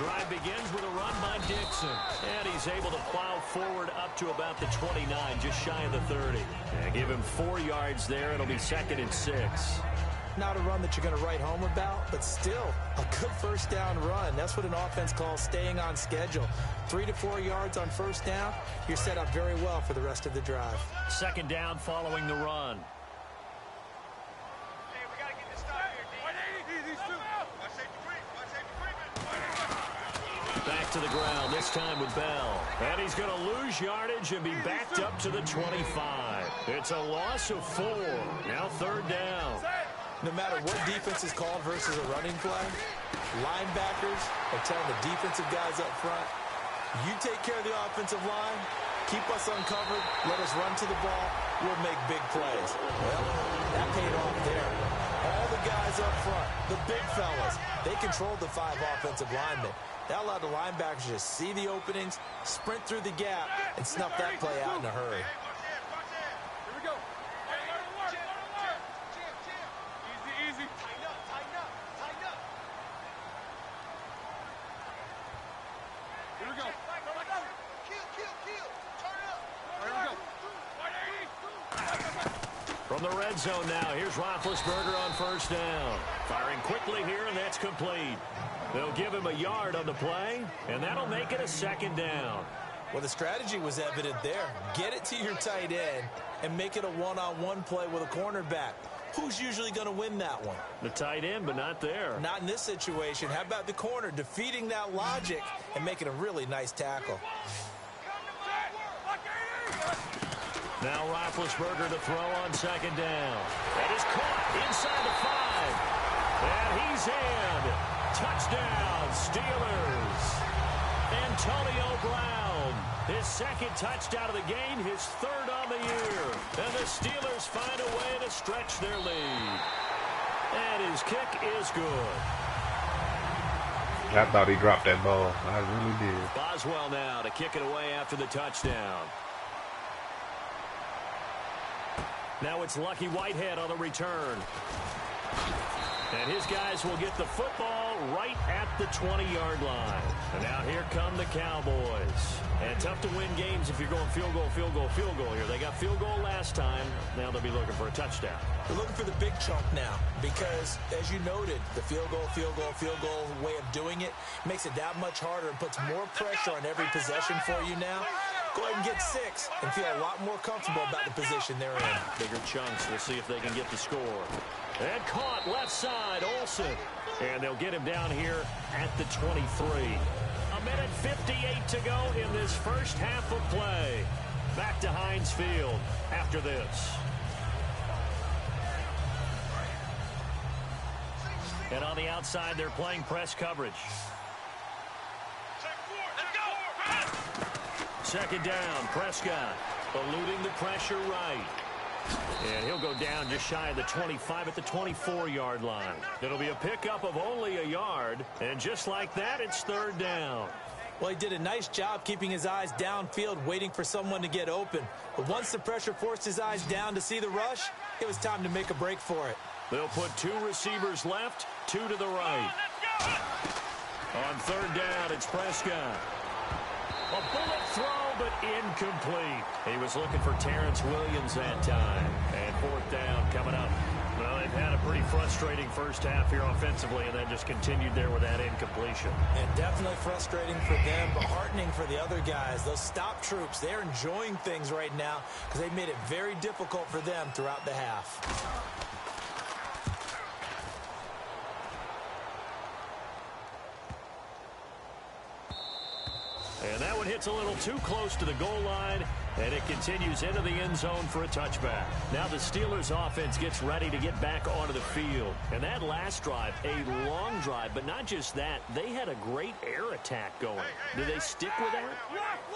drive begins with a run by Dixon. And he's able to plow forward up to about the 29, just shy of the 30. And give him 4 yards there. It'll be 2nd and 6. Not a run that you're going to write home about, but still a good first down run. That's what an offense calls staying on schedule. 3 to 4 yards on first down, you're set up very well for the rest of the drive. 2nd down following the run. Hey, we got to get this stop here, D. Back to the ground, this time with Bell. And he's going to lose yardage and be backed up to the 25. It's a loss of 4. Now 3rd down. No matter what defense is called versus a running play, linebackers are telling the defensive guys up front, you take care of the offensive line, keep us uncovered, let us run to the ball, we'll make big plays. Well, that paid off there. All the guys up front, the big fellas, they controlled the 5 offensive linemen. That allowed the linebackers to see the openings, sprint through the gap, and snuff that play out in a hurry. From the red zone now, here's Roethlisberger on first down. Firing quickly here, and that's complete. They'll give him a yard on the play, and that'll make it a 2nd down. Well, the strategy was evident there. Get it to your tight end and make it a one-on-one play with a cornerback. Who's usually going to win that one? The tight end, but not there. Not in this situation. How about the corner defeating that logic and making a really nice tackle? Now Roethlisberger to throw on 2nd down. That is caught inside the 5. And he's in. Touchdown, Steelers. Antonio Brown, his 2nd touchdown of the game, his 3rd on the year. And the Steelers find a way to stretch their lead. And his kick is good. I thought he dropped that ball. I really did. Boswell now to kick it away after the touchdown. Now it's Lucky Whitehead on the return. And his guys will get the football right at the 20-yard line. And now here come the Cowboys. And tough to win games if you're going field goal, field goal, field goal here. They got field goal last time. Now they'll be looking for a touchdown. They're looking for the big chunk now because, as you noted, the field goal way of doing it makes it that much harder and puts more pressure on every possession for you now. Go ahead and get 6 and feel a lot more comfortable about the position they're in. Bigger chunks. We'll see if they can get the score. And caught left side, Olsen. And they'll get him down here at the 23. 1:58 to go in this first half of play. Back to Heinz Field after this. And on the outside, they're playing press coverage. 2nd down, Prescott eluding the pressure right. And he'll go down just shy of the 25 at the 24-yard line. It'll be a pickup of only a yard. And just like that, it's 3rd down. Well, he did a nice job keeping his eyes downfield, waiting for someone to get open. But once the pressure forced his eyes down to see the rush, it was time to make a break for it. They'll put 2 receivers left, 2 to the right. On 3rd down, it's Prescott. A bullet throw, but incomplete. He was looking for Terrence Williams that time. And 4th down coming up. Well, they've had a pretty frustrating first half here offensively, and then just continued there with that incompletion. And definitely frustrating for them, but heartening for the other guys. Those stop troops, they're enjoying things right now because they made it very difficult for them throughout the half. And that one hits a little too close to the goal line, and it continues into the end zone for a touchback. Now the Steelers offense gets ready to get back onto the field. And that last drive, a long drive, but not just that, they had a great air attack going. Do they stick with that?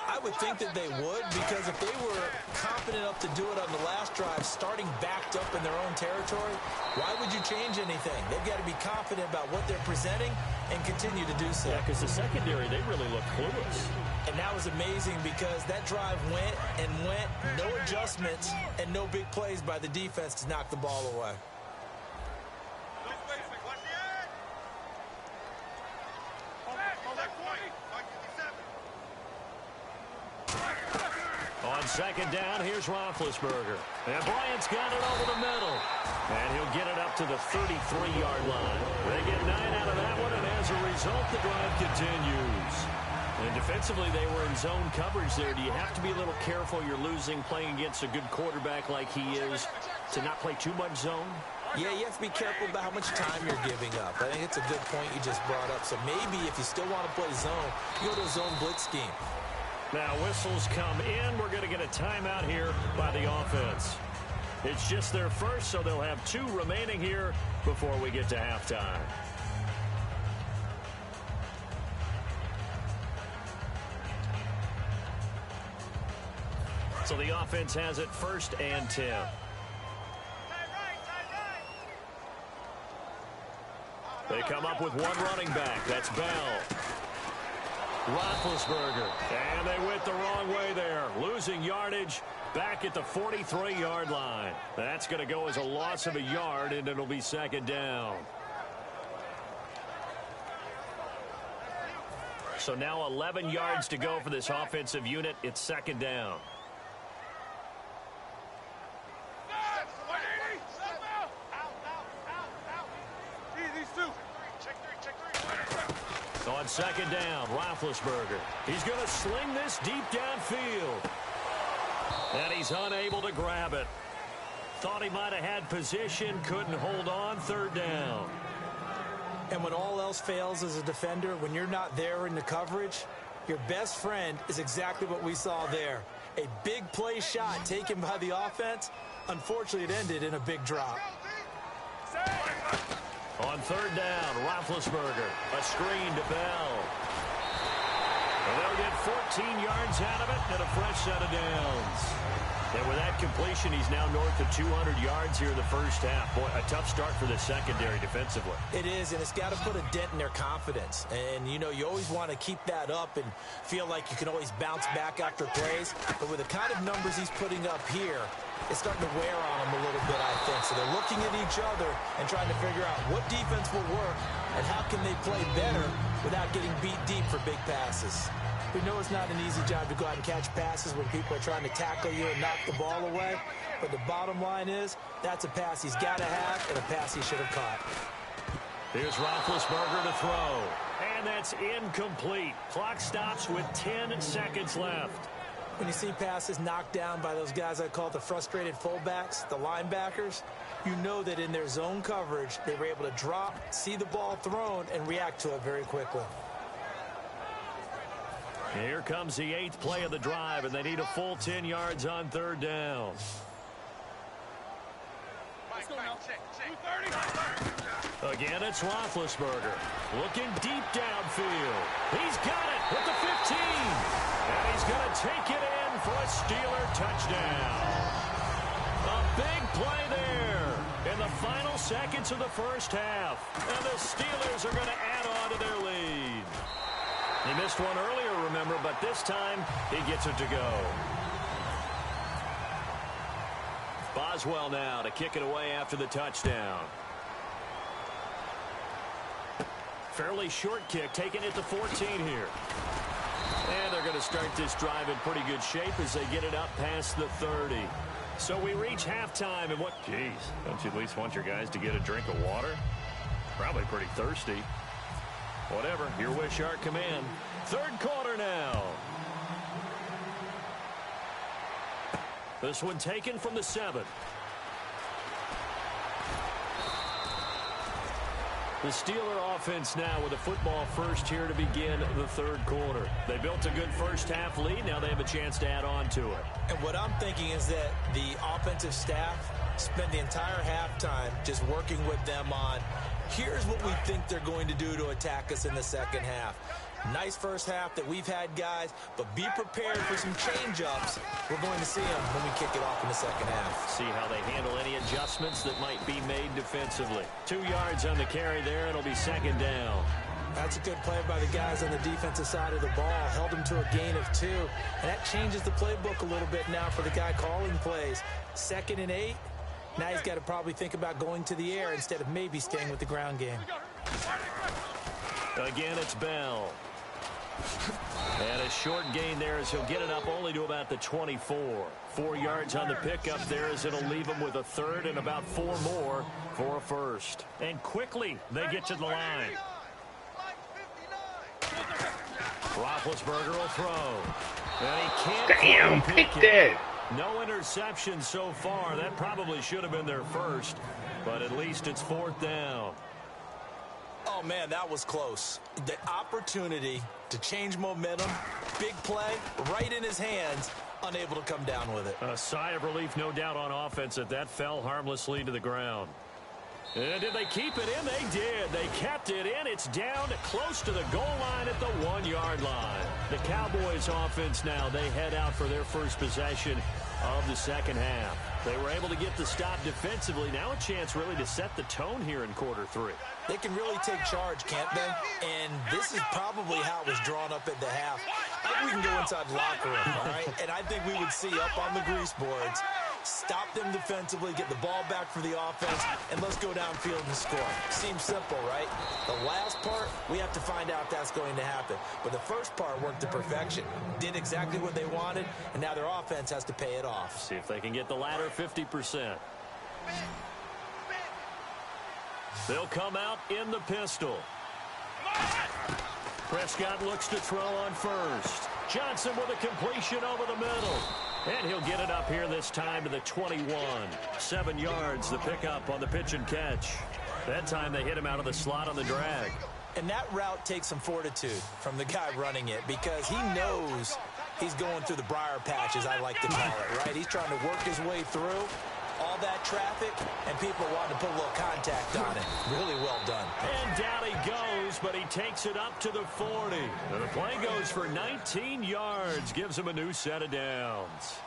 I would think that they would, because if they were confident enough to do it on the last drive, starting backed up in their own territory, why would you change anything? They've got to be confident about what they're presenting and continue to do so. Yeah, because the secondary, they really look clueless. And that was amazing because that drive went and went, no adjustments, and no big plays by the defense to knock the ball away. On second down, here's Roethlisberger. And Bryant's got it over the middle. And he'll get it up to the 33-yard line. They get 9 out of that one, and as a result, the drive continues. And defensively, they were in zone coverage there. Do you have to be a little careful? You're losing playing against a good quarterback like he is to not play too much zone? Yeah, you have to be careful about how much time you're giving up. I think it's a good point you just brought up. So maybe if you still want to play zone, you go to a zone blitz scheme. Now whistles come in. We're going to get a timeout here by the offense. It's just their first, so they'll have 2 remaining here before we get to halftime. So the offense has it 1st and 10. They come up with 1 running back. That's Bell. Roethlisberger. And they went the wrong way there. Losing yardage back at the 43-yard line. That's going to go as a loss of a yard, and it'll be 2nd down. So now 11 yards to go for this offensive unit. It's 2nd down. On 2nd down, Roethlisberger. He's going to sling this deep downfield. And he's unable to grab it. Thought he might have had position, couldn't hold on. 3rd down. And when all else fails as a defender, when you're not there in the coverage, your best friend is exactly what we saw there. A big play shot taken by the offense. Unfortunately, it ended in a big drop. On 3rd down, Roethlisberger. A screen to Bell. And they'll get 14 yards out of it and a fresh set of downs. And with that completion, he's now north of 200 yards here in the first half. Boy, a tough start for the secondary defensively. It is, and it's got to put a dent in their confidence. And, you know, you always want to keep that up and feel like you can always bounce back after plays. But with the kind of numbers he's putting up here, it's starting to wear on them a little bit, I think. So they're looking at each other and trying to figure out what defense will work and how can they play better without getting beat deep for big passes. We know it's not an easy job to go out and catch passes when people are trying to tackle you and knock the ball away. But the bottom line is, that's a pass he's got to have and a pass he should have caught. Here's Roethlisberger to throw. And that's incomplete. Clock stops with 10 seconds left. When you see passes knocked down by those guys I call the frustrated fullbacks, the linebackers, you know that in their zone coverage, they were able to drop, see the ball thrown, and react to it very quickly. Here comes the 8th play of the drive, and they need a full 10 yards on 3rd down. Again, it's Roethlisberger. Looking deep downfield. He's got it with the 15. And he's going to take it in for a Steeler touchdown. A big play there in the final seconds of the first half. And the Steelers are going to add on to their lead. He missed one earlier, remember, but this time he gets it to go. Boswell now to kick it away after the touchdown. Fairly short kick, taking it to 14 here. And they're going to start this drive in pretty good shape as they get it up past the 30. So we reach halftime, and what? Geez, don't you at least want your guys to get a drink of water? Probably pretty thirsty. Whatever, your wish, our command. 3rd quarter now. This one taken from the 7. The Steeler offense now with a football first here to begin the 3rd quarter. They built a good first half lead. Now they have a chance to add on to it. And what I'm thinking is that the offensive staff spent the entire halftime just working with them on, here's what we think they're going to do to attack us in the second half. Nice first half that we've had, guys, but be prepared for some change-ups. We're going to see them when we kick it off in the second half. See how they handle any adjustments that might be made defensively. 2 yards on the carry there. It'll be 2nd down. That's a good play by the guys on the defensive side of the ball. Held them to a gain of 2. And that changes the playbook a little bit now for the guy calling plays. 2nd and 8. Now he's got to probably think about going to the air instead of maybe staying with the ground game. Again, it's Bell. And a short gain there as he'll get it up only to about the 24. 4 yards on the pickup there as it'll leave him with a third and about 4 more for a first. And quickly they get to the line. Roethlisberger will throw. And he can't. Damn, pick that. No interception so far. That probably should have been their first, but at least it's 4th down. Oh, man, that was close. The opportunity to change momentum, big play, right in his hands, unable to come down with it. A sigh of relief, no doubt, on offense that fell harmlessly to the ground. And did they keep it in? They did. They kept it in. It's down close to the goal line at the 1-yard line. The Cowboys offense now, they head out for their first possession of the second half. They were able to get the stop defensively. Now a chance really to set the tone here in quarter 3. They can really take charge, can't they? And this is probably how it was drawn up at the half. I think we can go inside the locker room, all right? And I think we would see up on the grease boards, stop them defensively, get the ball back for the offense, and let's go downfield and score. Seems simple, right? The last part, we have to find out if that's going to happen. But the first part worked to perfection. Did exactly what they wanted, and now their offense has to pay it off. See if they can get the latter 50%. They'll come out in the pistol. Prescott looks to throw on first. Johnson with a completion over the middle. And he'll get it up here this time to the 21. 7 yards, the pickup on the pitch and catch. That time they hit him out of the slot on the drag. And that route takes some fortitude from the guy running it because he knows he's going through the briar patch, as I like to call it, right? He's trying to work his way through all that traffic, and people want to put a little contact on it. Really well done. And down he goes, but he takes it up to the 40. And the play goes for 19 yards, gives him a new set of downs.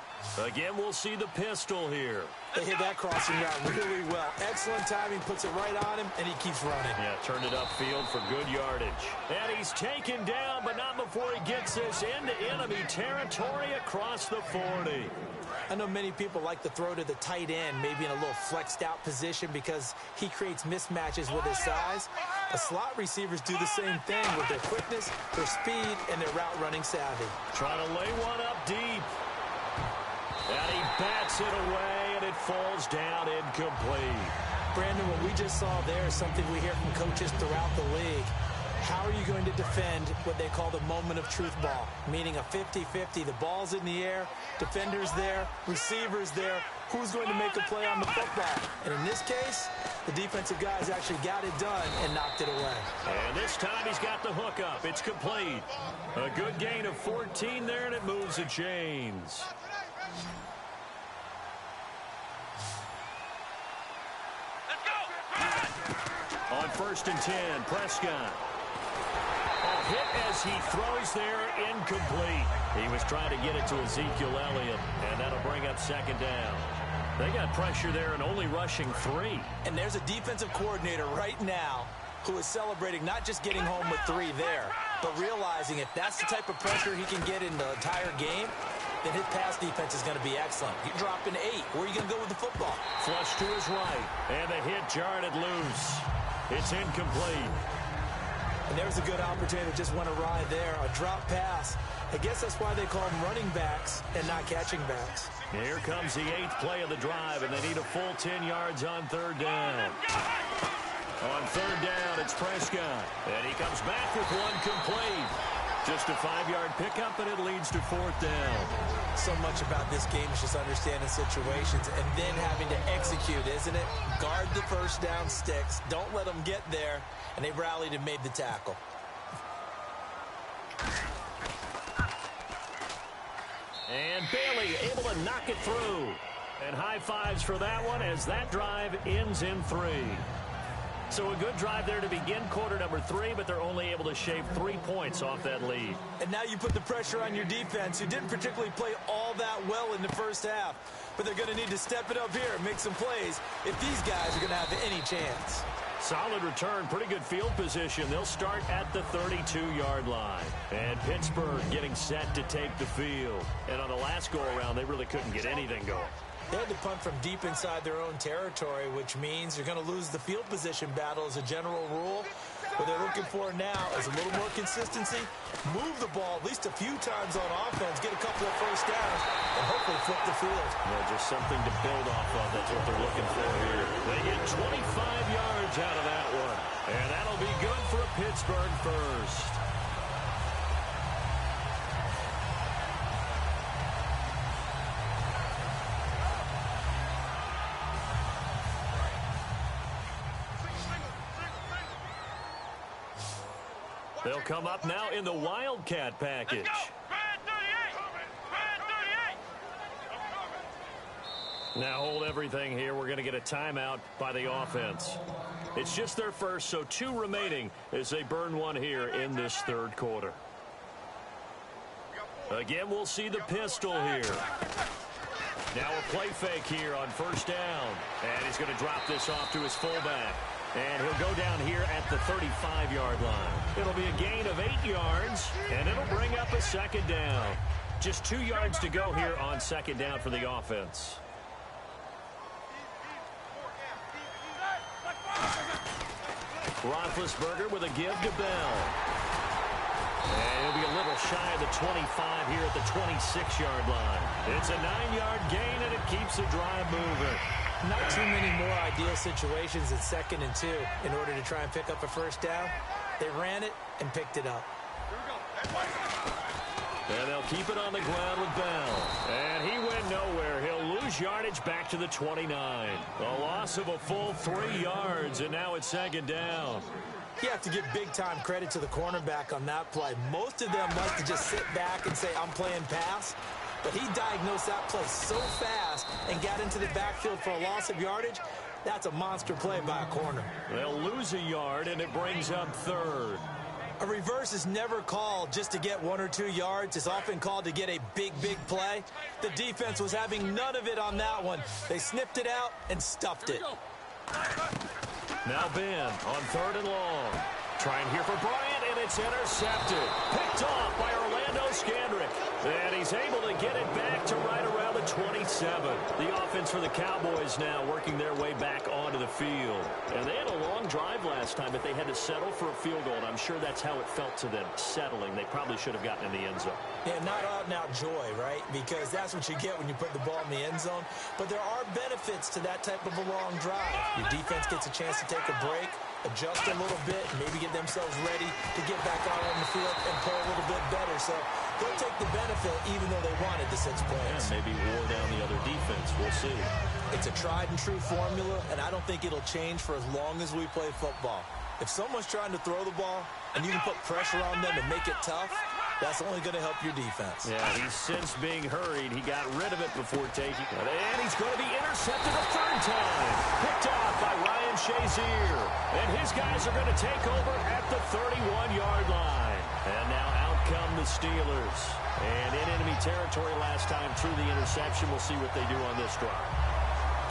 Again, we'll see the pistol here. They hit that crossing route really well. Excellent timing, puts it right on him, and he keeps running. Yeah, turned it upfield for good yardage. And he's taken down, but not before he gets this into enemy territory across the 40. I know many people like to throw to the tight end, maybe in a little flexed out position because he creates mismatches with his size. The slot receivers do the same thing with their quickness, their speed, and their route running savvy. Trying to lay one up deep. And he bats it away, and it falls down incomplete. Brandon, what we just saw there is something we hear from coaches throughout the league. How are you going to defend what they call the moment of truth ball, meaning a 50-50? The ball's in the air, defenders there, receivers there. Who's going to make a play on the football? And in this case, the defensive guys actually got it done and knocked it away. And this time he's got the hook up. It's complete. A good gain of 14 there, and it moves the chains. On 1st and 10, Prescott. A hit as he throws there, incomplete. He was trying to get it to Ezekiel Elliott, and that'll bring up 2nd down. They got pressure there and only rushing 3. And there's a defensive coordinator right now who is celebrating not just getting home with 3 there, but realizing if that's the type of pressure he can get in the entire game, then his pass defense is going to be excellent. You're dropping 8. Where are you going to go with the football? Flush to his right, and the hit jarred it loose. It's incomplete. And there's a good opportunity that just went awry there, a drop pass. I guess that's why they call them running backs and not catching backs. Here comes the 8th play of the drive, and they need a full 10 yards on 3rd down. On 3rd down, it's Prescott, and he comes back with one complete. Just a 5-yard pickup, and it leads to 4th down. So much about this game is just understanding situations and then having to execute, isn't it? Guard the first down sticks. Don't let them get there. And they rallied and made the tackle. And Bailey able to knock it through. And high fives for that one as that drive ends in 3. So a good drive there to begin quarter number 3, but they're only able to shave 3 points off that lead. And now you put the pressure on your defense, who didn't particularly play all that well in the first half. But they're going to need to step it up here and make some plays if these guys are going to have any chance. Solid return, pretty good field position. They'll start at the 32-yard line. And Pittsburgh getting set to take the field. And on the last go-around, they really couldn't get anything going. They had to punt from deep inside their own territory, which means you're going to lose the field position battle as a general rule. What they're looking for now is a little more consistency, move the ball at least a few times on offense, get a couple of first downs, and hopefully flip the field. Yeah, just something to build off of. That's what they're looking for here. They get 25 yards out of that one, and that'll be good for a Pittsburgh first. They'll come up now in the Wildcat package. Now hold everything here. We're going to get a timeout by the offense. It's just their first, so 2 remaining as they burn one here in this third quarter. Again, we'll see the pistol here. Now a play fake here on first down. And he's going to drop this off to his fullback. And he'll go down here at the 35-yard line. It'll be a gain of 8 yards, and it'll bring up a second down. Just 2 yards to go here on second down for the offense. Roethlisberger with a give to Bell. And he'll be a little shy of the 25 here at the 26-yard line. It's a 9-yard gain, and it keeps the drive moving. Not too many more ideal situations at 2nd and 2 in order to try and pick up a first down. They ran it and picked it up. And they'll keep it on the ground with Bell. And he went nowhere. He'll lose yardage back to the 29. A loss of a full 3 yards, and now it's second down. You have to give big-time credit to the cornerback on that play. Most of them like to just sit back and say, I'm playing pass. But he diagnosed that play so fast and got into the backfield for a loss of yardage. That's a monster play by a corner. They'll lose a yard, and it brings up third. A reverse is never called just to get 1 or 2 yards. It's often called to get a big, big play. The defense was having none of it on that one. They snipped it out and stuffed it. Now Ben on 3rd and long. Trying here for Bryant, and it's intercepted. Picked off by Orlando Scandrick. And he's able to get it back to right around the 27. The offense for the Cowboys now working their way back onto the field. And they had a long drive last time, but they had to settle for a field goal. And I'm sure that's how it felt to them, settling. They probably should have gotten in the end zone. Yeah, not out and out joy, right? Because that's what you get when you put the ball in the end zone. But there are benefits to that type of a long drive. Your defense gets a chance to take a break, adjust a little bit, maybe get themselves ready to get back out on the field and play a little bit better. So they'll take the benefit even though they wanted the 6 points. Yeah, maybe wore down the other defense. We'll see. It's a tried and true formula, and I don't think it'll change for as long as we play football. If someone's trying to throw the ball and you can put pressure on them and make it tough, that's only going to help your defense. Yeah, he's since being hurried. He got rid of it before taking it. And he's going to be intercepted a 3rd time. Picked off by Ryan Shazier. And his guys are going to take over at the 31-yard line. And now out come the Steelers. And in enemy territory last time through the interception. We'll see what they do on this drive.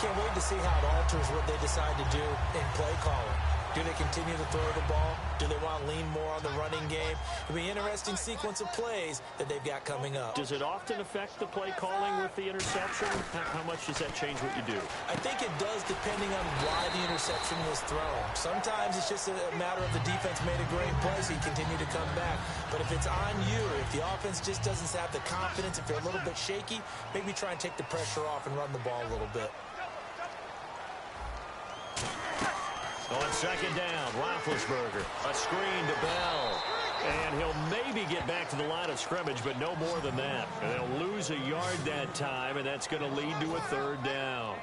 Can't wait to see how it alters what they decide to do in play calling. Do they continue to throw the ball? Do they want to lean more on the running game? It'll be an interesting sequence of plays that they've got coming up. Does it often affect the play calling with the interception? How much does that change what you do? I think it does depending on why the interception was thrown. Sometimes it's just a matter of the defense made a great play, so you continue to come back. But if it's on you, if the offense just doesn't have the confidence, if they're a little bit shaky, maybe try and take the pressure off and run the ball a little bit. On second down, Roethlisberger. A screen to Bell. And he'll maybe get back to the line of scrimmage, but no more than that. And they'll lose a yard that time, and that's going to lead to a 3rd down.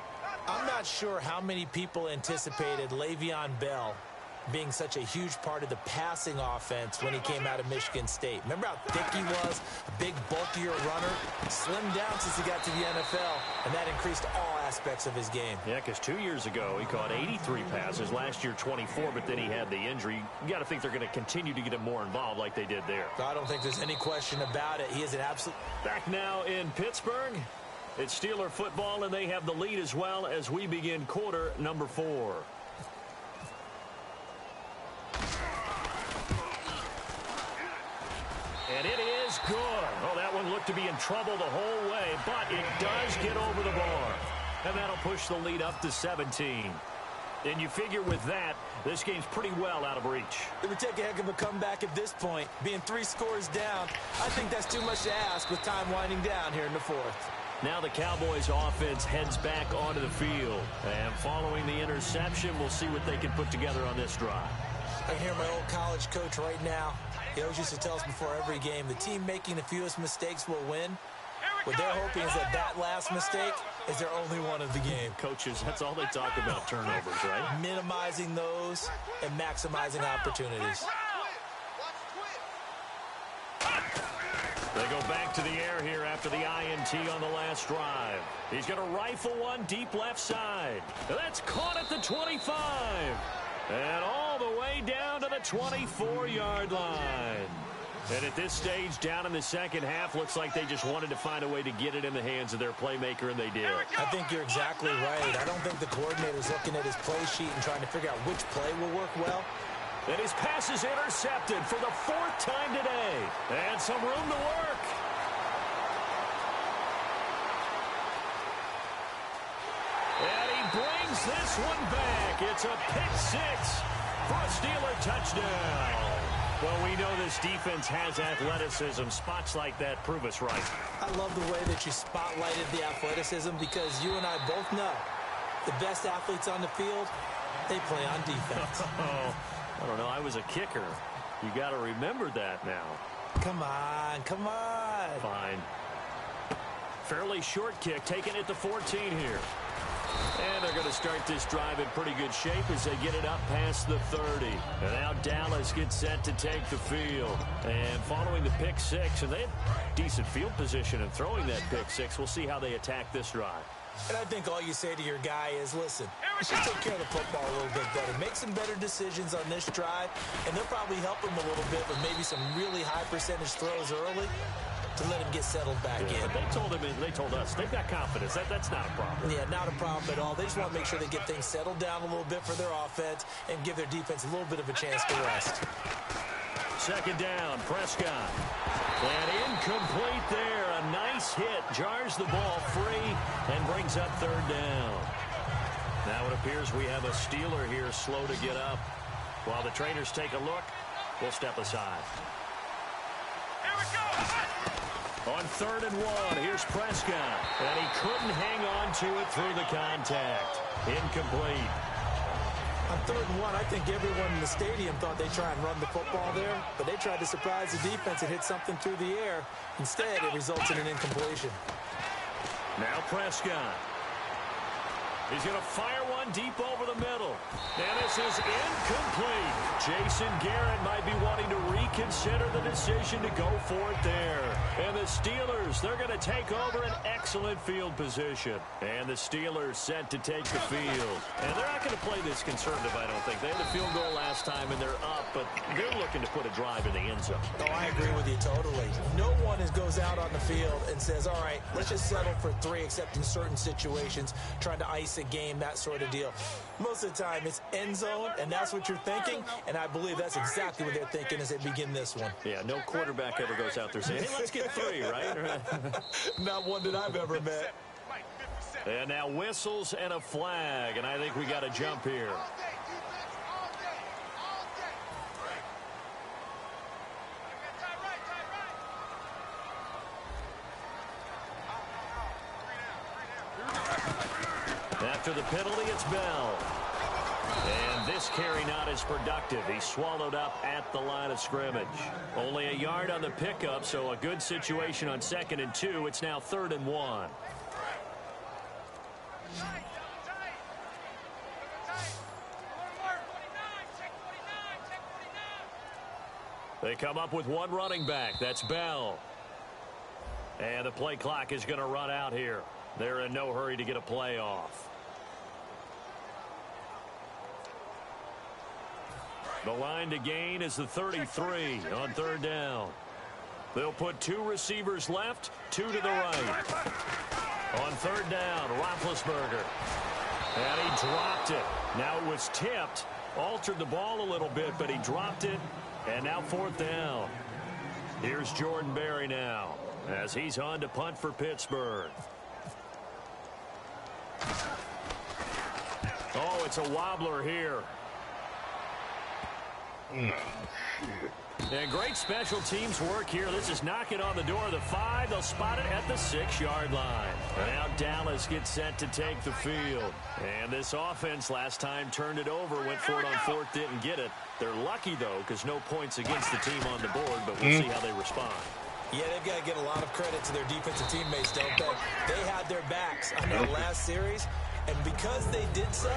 I'm not sure how many people anticipated Le'Veon Bell being such a huge part of the passing offense when he came out of Michigan State. Remember how thick he was? A big, bulkier runner. Slimmed down since he got to the NFL, and that increased all aspects of his game. Yeah, because 2 years ago, he caught 83 passes. Last year, 24, but then he had the injury. You got to think they're going to continue to get him more involved like they did there. I don't think there's any question about it. He is an absolute... Back now in Pittsburgh, it's Steeler football, and they have the lead as well as we begin quarter number 4. And it is good. Oh, that one looked to be in trouble the whole way, but it does get over the bar. And that'll push the lead up to 17. And you figure with that, this game's pretty well out of reach. It would take a heck of a comeback at this point. Being 3 scores down, I think that's too much to ask with time winding down here in the 4th. Now the Cowboys offense heads back onto the field. And following the interception, we'll see what they can put together on this drive. I hear my old college coach right now. He always used to tell us before every game, the team making the fewest mistakes will win. What they're hoping is that last mistake is their only one of the game. Coaches, that's all they talk about, turnovers, right? Minimizing those and maximizing opportunities. They go back to the air here after the INT on the last drive. He's going to rifle one deep left side. That's caught at the 25. And all the way down to the 24-yard line. And at this stage, down in the second half, looks like they just wanted to find a way to get it in the hands of their playmaker, and they did. I think you're exactly right. I don't think the coordinator's looking at his play sheet and trying to figure out which play will work well. And his pass is intercepted for the 4th time today. And some room to work. And he brings this one back. It's a pick 6 for a Steeler touchdown. Well, we know this defense has athleticism. Spots like that prove us right. I love the way that you spotlighted the athleticism because you and I both know the best athletes on the field, they play on defense. I don't know. I was a kicker. You got to remember that now. Come on, come on. Fine. Fairly short kick, taking it to 14 here. And they're going to start this drive in pretty good shape as they get it up past the 30. And now Dallas gets set to take the field. And following the pick 6, and they have decent field position in throwing that pick 6. We'll see how they attack this drive. And I think all you say to your guy is, listen, you should take care of the football a little bit better. Make some better decisions on this drive, and they'll probably help him a little bit with maybe some really high percentage throws early to let him get settled back in. But they told us they've got confidence. That's not a problem. Yeah, not a problem at all. They just want to make sure they get things settled down a little bit for their offense and give their defense a little bit of a chance to rest. Second down, Prescott. And incomplete there. A nice hit. Jars the ball free and brings up 3rd down. Now it appears we have a Steeler here slow to get up. While the trainers take a look, we'll step aside. Here we go. On 3rd and 1, here's Prescott. And he couldn't hang on to it through the contact. Incomplete. On 3rd and 1, I think everyone in the stadium thought they'd try and run the football there, but they tried to surprise the defense and hit something through the air. Instead, it results in an incompletion. Now Prescott. He's going to fire one deep over the middle. And this is incomplete. Jason Garrett might be wanting to reconsider the decision to go for it there. And the Steelers, they're going to take over an excellent field position. And the Steelers set to take the field. And they're not going to play this conservative, I don't think. They had a field goal last time, and they're up, but they're looking to put a drive in the end zone. Oh, I agree with you totally. No one goes out on the field and says, all right, let's just settle for 3, except in certain situations, trying to ice a game, that sort of deal. Most of the time, it's end zone, and that's what you're thinking, and I believe that's exactly what they're thinking as they begin this one. Yeah, no quarterback ever goes out there saying, hey, let's get 3, right? Not one that I've ever met. And now whistles and a flag, and I think we got a jump here. After the penalty, it's Bell. And this carry not as productive. He's swallowed up at the line of scrimmage. Only a yard on the pickup, so a good situation on 2nd and 2. It's now 3rd and 1. They come up with one running back. That's Bell. And the play clock is going to run out here. They're in no hurry to get a play off. The line to gain is the 33 on 3rd down. They'll put 2 receivers left, 2 to the right. On 3rd down, Roethlisberger. And he dropped it. Now it was tipped, altered the ball a little bit, but he dropped it. And now 4th down. Here's Jordan Berry now as he's on to punt for Pittsburgh. Oh, it's a wobbler here. And great special teams work here. This is knocking on the door of the 5. They'll spot it at the 6-yard line. And now Dallas gets set to take the field. And this offense last time turned it over, went for it on 4th, didn't get it. They're lucky, though, because no points against the team on the board, but we'll see how they respond. Yeah, they've got to give a lot of credit to their defensive teammates, don't they? They had their backs on their last series, and because they did so,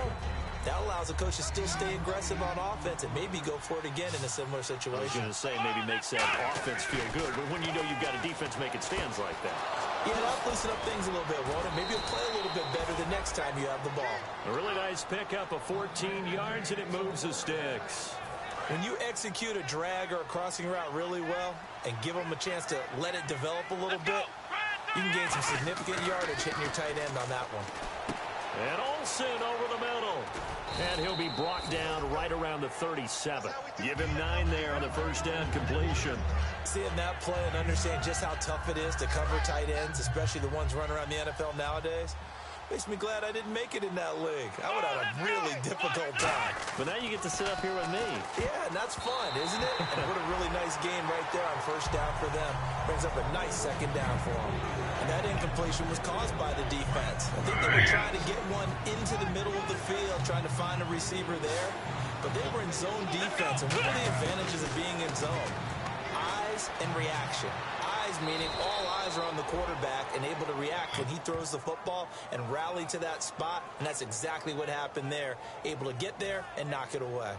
that allows the coach to still stay aggressive on offense and maybe go for it again in a similar situation. I was going to say maybe makes that offense feel good, but when you know you've got a defense making stands like that. Yeah, that'll loosen up things a little bit, won't it? Maybe you'll play a little bit better the next time you have the ball. A really nice pickup of 14 yards, and it moves the sticks. When you execute a drag or a crossing route really well and give them a chance to let it develop a little bit, you can gain some significant yardage hitting your tight end on that one. And Olsen over the middle. And he'll be brought down right around the 37. Give him 9 there on the first down completion. Seeing that play and understanding just how tough it is to cover tight ends, especially the ones running around the NFL nowadays, makes me glad I didn't make it in that league. I would have had a really difficult time. But now you get to sit up here with me. Yeah, and that's fun, isn't it? And what a really nice game right there on first down for them. Brings up a nice second down for them. And that incompletion was caused by the defense. I think they were trying to get one into the middle of the field, trying to find a receiver there. But they were in zone defense. And what are the advantages of being in zone? Eyes and reaction. Eyes meaning all eyes are on the quarterback and able to react when he throws the football and rally to that spot. And that's exactly what happened there. Able to get there and knock it away.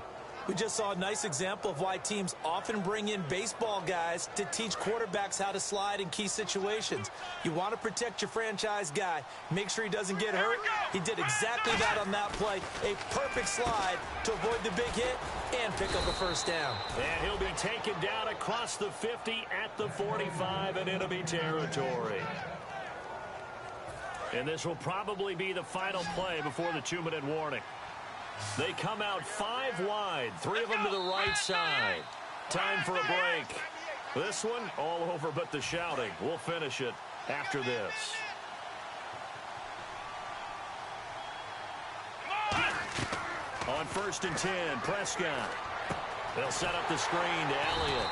We just saw a nice example of why teams often bring in baseball guys to teach quarterbacks how to slide in key situations. You want to protect your franchise guy. Make sure he doesn't get hurt. He did exactly that on that play. A perfect slide to avoid the big hit and pick up a first down. And he'll be taken down across the 50 at the 45 in enemy territory. And this will probably be the final play before the 2-minute warning. They come out 5 wide, 3 of them to the right side. Time for a break. This one, all over but the shouting. We'll finish it after this. On 1st and 10, Prescott. They'll set up the screen to Elliott.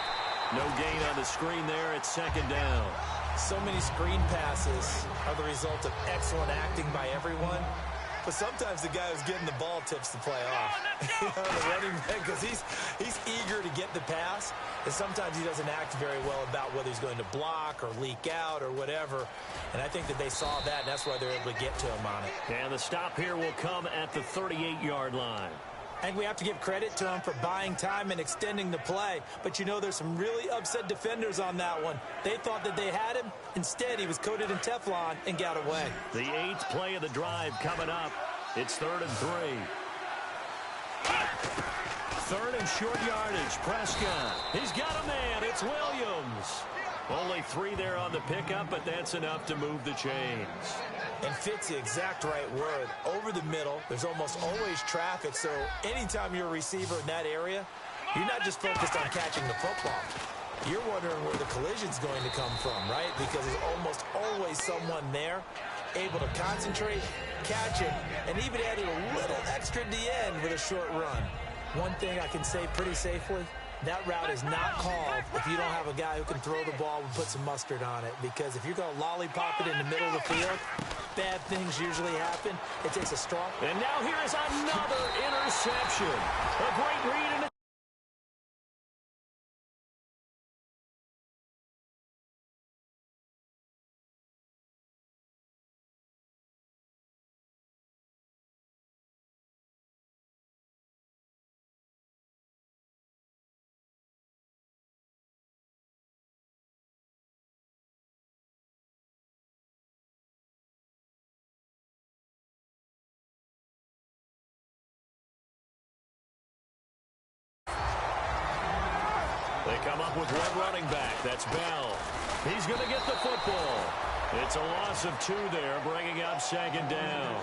No gain on the screen there. It's 2nd down. So many screen passes are the result of excellent acting by everyone. But sometimes the guy who's getting the ball tips the play off. The running back, because he's eager to get the pass, and sometimes he doesn't act very well about whether he's going to block or leak out or whatever. And I think that they saw that, and that's why they're able to get to him on it. And the stop here will come at the 38-yard line. I think we have to give credit to him for buying time and extending the play. But, you know, there's some really upset defenders on that one. They thought that they had him. Instead, he was coated in Teflon and got away. The 8th play of the drive coming up. It's 3rd and 3. 3rd and short yardage. Prescott. He's got a man. It's Williams. Only 3 there on the pickup, but that's enough to move the chains. And fits the exact right word. Over the middle, there's almost always traffic, so anytime you're a receiver in that area, you're not just focused on catching the football. You're wondering where the collision's going to come from, right? Because there's almost always someone there able to concentrate, catch it, and even added a little extra at the end with a short run. One thing I can say pretty safely, that route is not called if you don't have a guy who can throw the ball and put some mustard on it. Because if you're going to lollipop it in the middle of the field, bad things usually happen. It takes a strong... And now here is another interception. A great read in the... They come up with one running back. That's Bell. He's going to get the football. It's a loss of 2 there, bringing up 2nd down.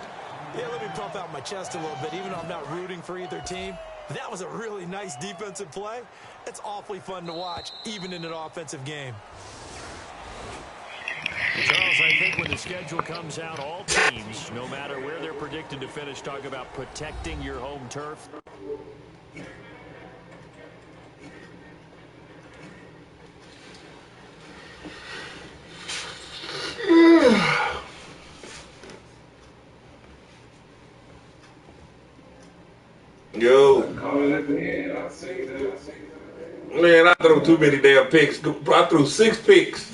Yeah, let me pump out my chest a little bit, even though I'm not rooting for either team. That was a really nice defensive play. It's awfully fun to watch, even in an offensive game. Charles, I think when the schedule comes out, all teams, no matter where they're predicted to finish, talk about protecting your home turf. Yo. Man, I threw too many damn picks. I threw 6 picks.